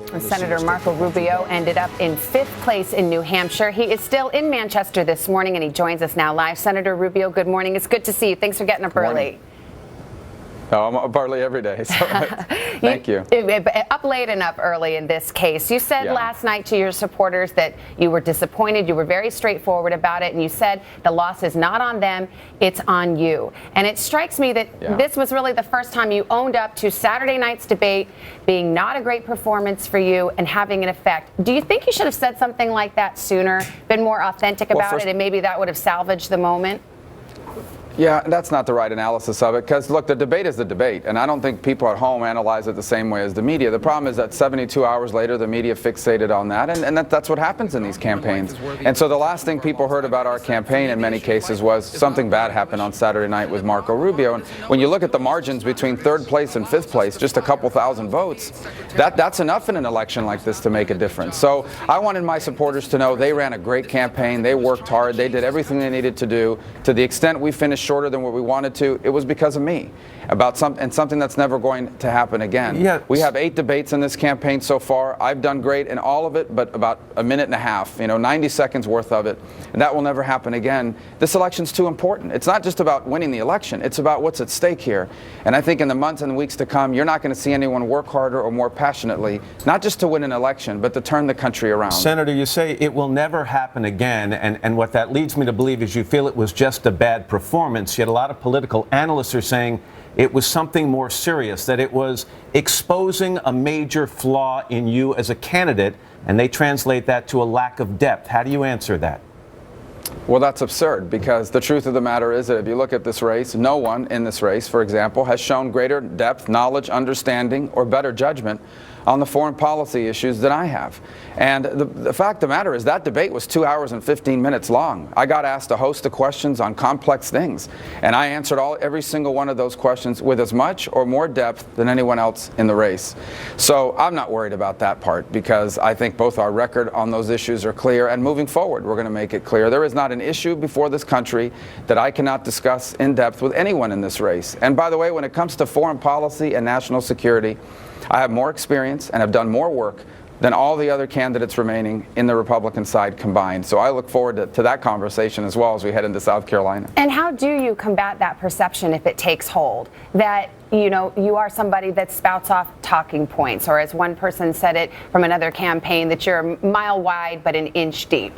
Senator Marco Rubio ended up in 5th place in New Hampshire. He is still in Manchester this morning, and he joins us now live. Senator Rubio, good morning. It's good to see you. Thanks for getting up early. Oh, I'm up early every day, so thank you. Up late and up early in this case. You said last night to your supporters that you were disappointed. You were very straightforward about it, and you said the loss is not on them, it's on you. And it strikes me that this was really the first time you owned up to Saturday night's debate being not a great performance for you and having an effect. Do you think you should have said something like that sooner, been more authentic about it, and maybe that would have salvaged the moment? Yeah, that's not the right analysis of it, because look, the debate is the debate, and I don't think people at home analyze it the same way as the media. The problem is that 72 hours later, the media fixated on that, and that's what happens in these campaigns. And so the last thing people heard about our campaign in many cases was something bad happened on Saturday night with Marco Rubio. And when you look at the margins between 3rd place and 5th place, just a couple thousand votes, that's enough in an election like this to make a difference. So I wanted my supporters to know they ran a great campaign, they worked hard, they did everything they needed to do. To the extent we finished shorter than what we wanted to, it was because of me. Something that's never going to happen again. Yeah. We have 8 debates in this campaign so far. I've done great in all of it, but about a minute and a half, 90 seconds worth of it. And that will never happen again. This election's too important. It's not just about winning the election, it's about what's at stake here. And I think in the months and weeks to come, you're not going to see anyone work harder or more passionately, not just to win an election, but to turn the country around. Senator, you say it will never happen again, and what that leads me to believe is you feel it was just a bad performance, yet a lot of political analysts are saying it was something more serious, that it was exposing a major flaw in you as a candidate, and they translate that to a lack of depth. How do you answer that? Well, that's absurd, because the truth of the matter is that if you look at this race, no one in this race, for example, has shown greater depth, knowledge, understanding, or better judgment on the foreign policy issues than I have. And the fact of the matter is that debate was 2 hours and 15 minutes long. I got asked a host of questions on complex things, and I answered every single one of those questions with as much or more depth than anyone else in the race. So I'm not worried about that part, because I think both our record on those issues are clear, and moving forward we're going to make it clear. There is not an issue before this country that I cannot discuss in depth with anyone in this race. And by the way, when it comes to foreign policy and national security, I have more experience and have done more work than all the other candidates remaining in the Republican side combined. So I look forward to that conversation as well as we head into South Carolina. And how do you combat that perception if it takes hold, that you are somebody that spouts off talking points, or as one person said it from another campaign, that you're a mile wide but an inch deep?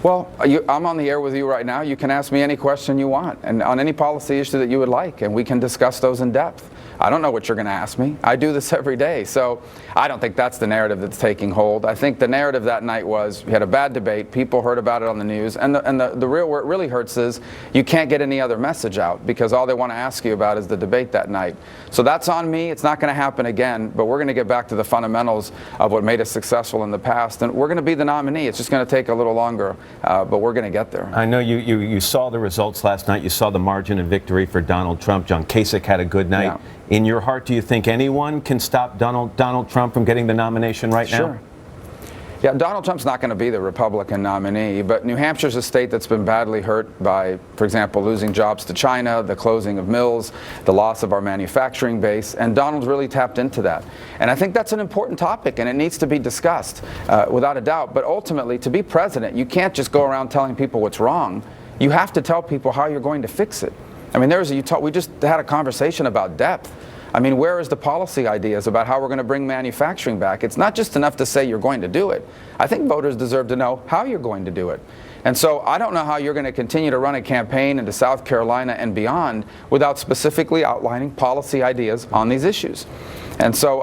Well, I'm on the air with you right now. You can ask me any question you want, and on any policy issue that you would like, and we can discuss those in depth. I don't know what you're going to ask me. I do this every day. So I don't think that's the narrative that's taking hold. I think the narrative that night was we had a bad debate. People heard about it on the news. And the real where it really hurts is you can't get any other message out, because all they want to ask you about is the debate that night. So that's on me. It's not going to happen again. But we're going to get back to the fundamentals of what made us successful in the past. And we're going to be the nominee. It's just going to take a little longer, but we're going to get there. I know you saw the results last night. You saw the margin of victory for Donald Trump. John Kasich had a good night. Yeah. In your heart, do you think anyone can stop Donald Trump from getting the nomination right now? Sure. Yeah, Donald Trump's not going to be the Republican nominee, but New Hampshire's a state that's been badly hurt by, for example, losing jobs to China, the closing of mills, the loss of our manufacturing base, and Donald's really tapped into that. And I think that's an important topic, and it needs to be discussed, without a doubt. But ultimately, to be president, you can't just go around telling people what's wrong. You have to tell people how you're going to fix it. I mean, we just had a conversation about depth. I mean, where is the policy ideas about how we're going to bring manufacturing back? It's not just enough to say you're going to do it. I think voters deserve to know how you're going to do it. And so I don't know how you're going to continue to run a campaign into South Carolina and beyond without specifically outlining policy ideas on these issues. And so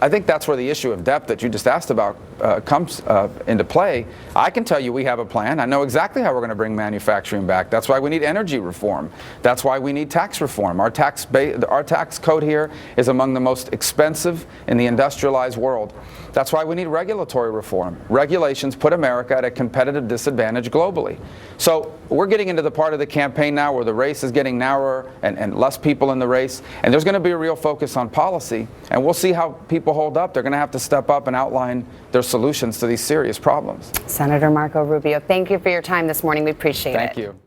I think that's where the issue of depth that you just asked about comes into play. I can tell you we have a plan. I know exactly how we're going to bring manufacturing back. That's why we need energy reform. That's why we need tax reform. Our tax code here is among the most expensive in the industrialized world. That's why we need regulatory reform. Regulations put America at a competitive disadvantage globally. So we're getting into the part of the campaign now where the race is getting narrower and less people in the race, and there's going to be a real focus on policy, and we'll see how people hold up. They're going to have to step up and outline their solutions to these serious problems. Senator Marco Rubio, thank you for your time this morning. We appreciate it. Thank you.